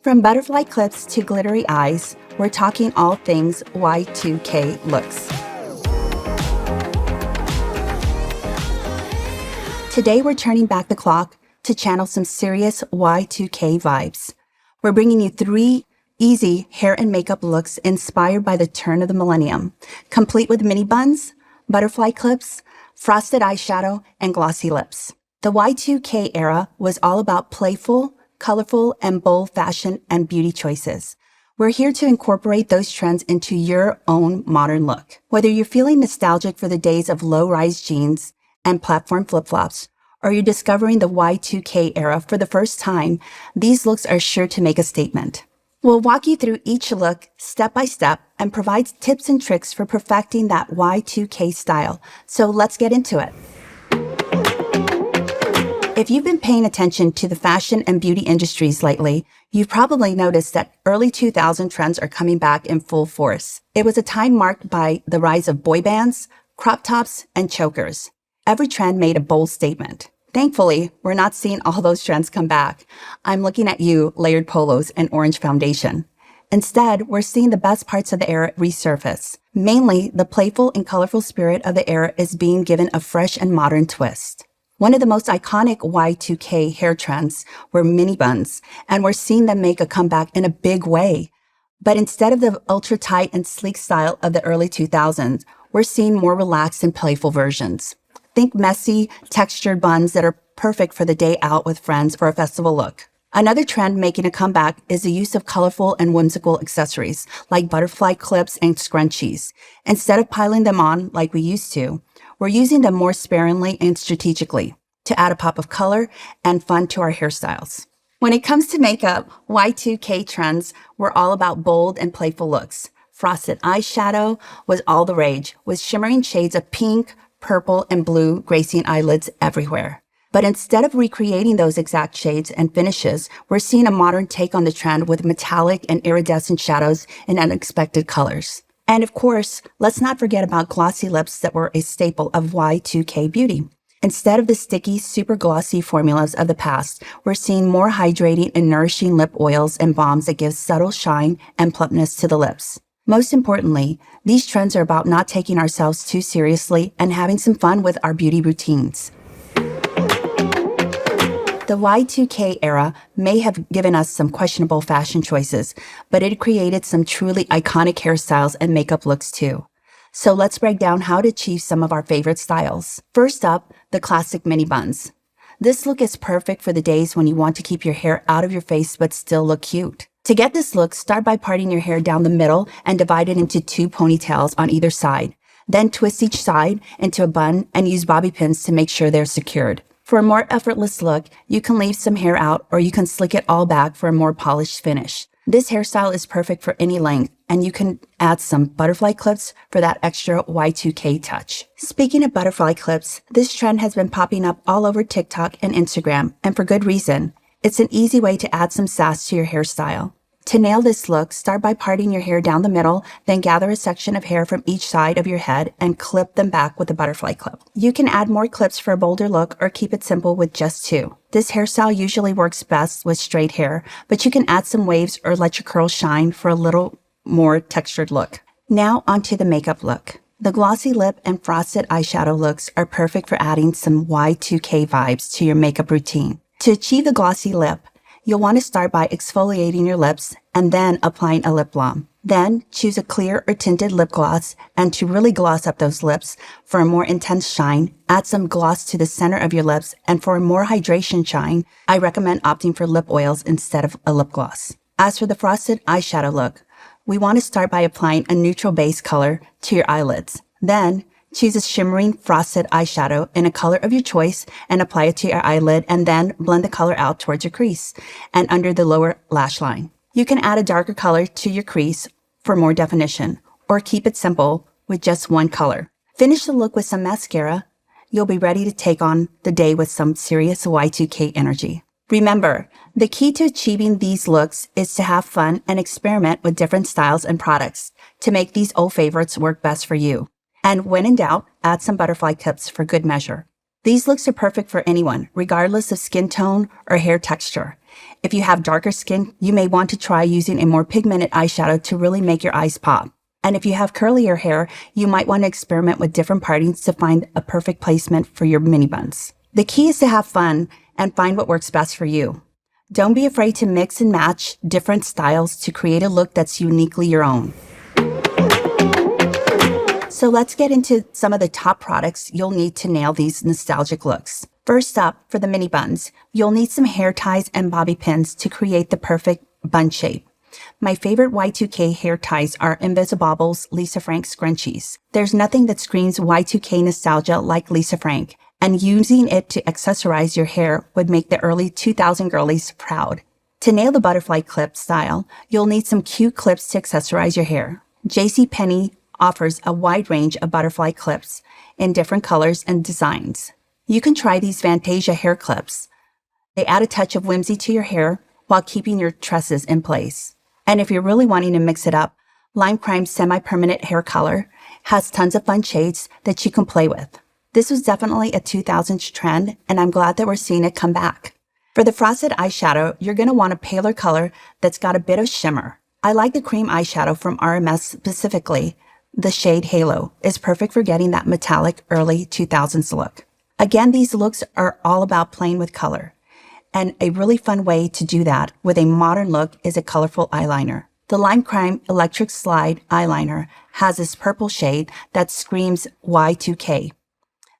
From butterfly clips to glittery eyes, we're talking all things Y2K looks. Today, we're turning back the clock to channel some serious Y2K vibes. We're bringing you 3 easy hair and makeup looks inspired by the turn of the millennium, complete with mini buns, butterfly clips, frosted eyeshadow, and glossy lips. The Y2K era was all about playful, colorful, and bold fashion and beauty choices. We're here to incorporate those trends into your own modern look. Whether you're feeling nostalgic for the days of low-rise jeans and platform flip-flops, or you're discovering the Y2K era for the first time, these looks are sure to make a statement. We'll walk you through each look step by step and provide tips and tricks for perfecting that Y2K style. So let's get into it. If you've been paying attention to the fashion and beauty industries lately, you've probably noticed that early 2000 trends are coming back in full force. It was a time marked by the rise of boy bands, crop tops, and chokers. Every trend made a bold statement. Thankfully, we're not seeing all those trends come back. I'm looking at you, layered polos and orange foundation. Instead, we're seeing the best parts of the era resurface. Mainly, the playful and colorful spirit of the era is being given a fresh and modern twist. One of the most iconic Y2K hair trends were mini buns, and we're seeing them make a comeback in a big way. But instead of the ultra-tight and sleek style of the early 2000s, we're seeing more relaxed and playful versions. Think messy, textured buns that are perfect for the day out with friends for a festival look. Another trend making a comeback is the use of colorful and whimsical accessories like butterfly clips and scrunchies. Instead of piling them on like we used to, we're using them more sparingly and strategically to add a pop of color and fun to our hairstyles. When it comes to makeup, Y2K trends were all about bold and playful looks. Frosted eyeshadow was all the rage, with shimmering shades of pink, purple, and blue gracing eyelids everywhere. But instead of recreating those exact shades and finishes, we're seeing a modern take on the trend with metallic and iridescent shadows in unexpected colors. And of course, let's not forget about glossy lips that were a staple of Y2K beauty. Instead of the sticky, super glossy formulas of the past, we're seeing more hydrating and nourishing lip oils and balms that give subtle shine and plumpness to the lips. Most importantly, these trends are about not taking ourselves too seriously and having some fun with our beauty routines. The Y2K era may have given us some questionable fashion choices, but it created some truly iconic hairstyles and makeup looks too. So let's break down how to achieve some of our favorite styles. First up, the classic mini buns. This look is perfect for the days when you want to keep your hair out of your face but still look cute. To get this look, start by parting your hair down the middle and divide it into 2 ponytails on either side. Then twist each side into a bun and use bobby pins to make sure they're secured. For a more effortless look, you can leave some hair out or you can slick it all back for a more polished finish. This hairstyle is perfect for any length, and you can add some butterfly clips for that extra Y2K touch. Speaking of butterfly clips, this trend has been popping up all over TikTok and Instagram, and for good reason. It's an easy way to add some sass to your hairstyle. To nail this look, start by parting your hair down the middle, then gather a section of hair from each side of your head and clip them back with a butterfly clip. You can add more clips for a bolder look or keep it simple with just 2. This hairstyle usually works best with straight hair, but you can add some waves or let your curls shine for a little more textured look. Now onto the makeup look. The glossy lip and frosted eyeshadow looks are perfect for adding some Y2K vibes to your makeup routine. To achieve the glossy lip, you'll want to start by exfoliating your lips and then applying a lip balm. Then choose a clear or tinted lip gloss, and to really gloss up those lips for a more intense shine, add some gloss to the center of your lips, and for a more hydration shine, I recommend opting for lip oils instead of a lip gloss. As for the frosted eyeshadow look, we want to start by applying a neutral base color to your eyelids. Then choose a shimmering frosted eyeshadow in a color of your choice and apply it to your eyelid, and then blend the color out towards your crease and under the lower lash line. You can add a darker color to your crease for more definition, or keep it simple with just one color. Finish the look with some mascara. You'll be ready to take on the day with some serious Y2K energy. Remember, the key to achieving these looks is to have fun and experiment with different styles and products to make these old favorites work best for you. And when in doubt, add some butterfly clips for good measure. These looks are perfect for anyone, regardless of skin tone or hair texture. If you have darker skin, you may want to try using a more pigmented eyeshadow to really make your eyes pop. And if you have curlier hair, you might want to experiment with different partings to find a perfect placement for your mini buns. The key is to have fun and find what works best for you. Don't be afraid to mix and match different styles to create a look that's uniquely your own. So let's get into some of the top products you'll need to nail these nostalgic looks. First up, for the mini buns, you'll need some hair ties and bobby pins to create the perfect bun shape. My favorite Y2K hair ties are Invisibobbles Lisa Frank scrunchies. There's nothing that screams Y2K nostalgia like Lisa Frank, and using it to accessorize your hair would make the early 2000 girlies proud. To nail the butterfly clip style, you'll need some cute clips to accessorize your hair. JCPenney offers a wide range of butterfly clips in different colors and designs. You can try these Fantasia hair clips. They add a touch of whimsy to your hair while keeping your tresses in place. And if you're really wanting to mix it up, Lime Crime Semi-Permanent Hair Color has tons of fun shades that you can play with. This was definitely a 2000s trend, and I'm glad that we're seeing it come back. For the frosted eyeshadow, you're going to want a paler color that's got a bit of shimmer. I like the cream eyeshadow from RMS specifically. The shade Halo is perfect for getting that metallic early 2000s look. Again, these looks are all about playing with color. And a really fun way to do that with a modern look is a colorful eyeliner. The Lime Crime Electric Slide Eyeliner has this purple shade that screams Y2K.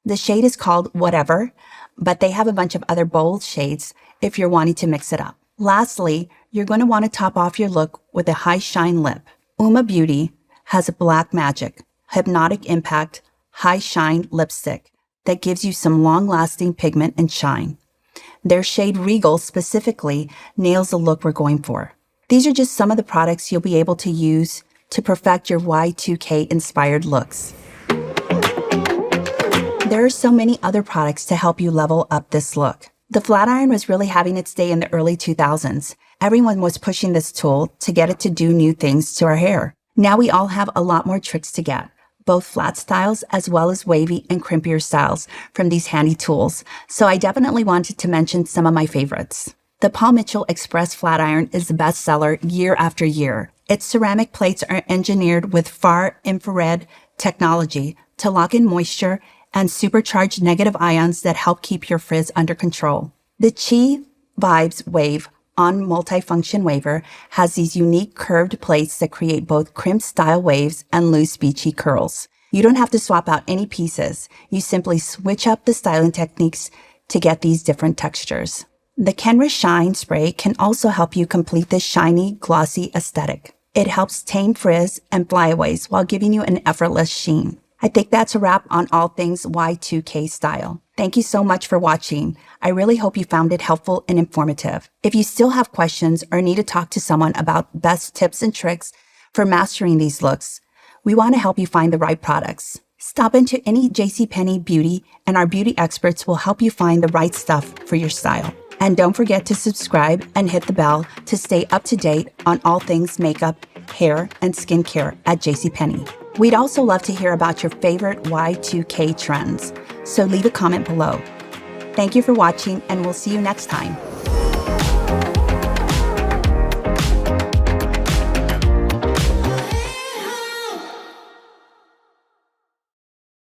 The shade is called Whatever, but they have a bunch of other bold shades if you're wanting to mix it up. Lastly, you're going to want to top off your look with a high shine lip. Uma Beauty has a Black Magic Hypnotic Impact High Shine Lipstick that gives you some long-lasting pigment and shine. Their shade Regal specifically nails the look we're going for. These are just some of the products you'll be able to use to perfect your Y2K inspired looks. There are so many other products to help you level up this look. The flat iron was really having its day in the early 2000s. Everyone was pushing this tool to get it to do new things to our hair. Now we all have a lot more tricks to get, both flat styles as well as wavy and crimpier styles from these handy tools, so I definitely wanted to mention some of my favorites. The Paul Mitchell Express Flat Iron is the best seller year after year. Its ceramic plates are engineered with far infrared technology to lock in moisture and supercharge negative ions that help keep your frizz under control. The Chi Vibes Wave On Multifunction Waver has these unique curved plates that create both crimp style waves and loose beachy curls. You don't have to swap out any pieces. You simply switch up the styling techniques to get these different textures. The Kenra Shine Spray can also help you complete this shiny, glossy aesthetic. It helps tame frizz and flyaways while giving you an effortless sheen. I think that's a wrap on all things Y2K style. Thank you so much for watching. I really hope you found it helpful and informative. If you still have questions or need to talk to someone about best tips and tricks for mastering these looks, we want to help you find the right products. Stop into any JCPenney Beauty and our beauty experts will help you find the right stuff for your style. And don't forget to subscribe and hit the bell to stay up to date on all things makeup, hair, and skincare at JCPenney. We'd also love to hear about your favorite Y2K trends, so leave a comment below. Thank you for watching, and we'll see you next time.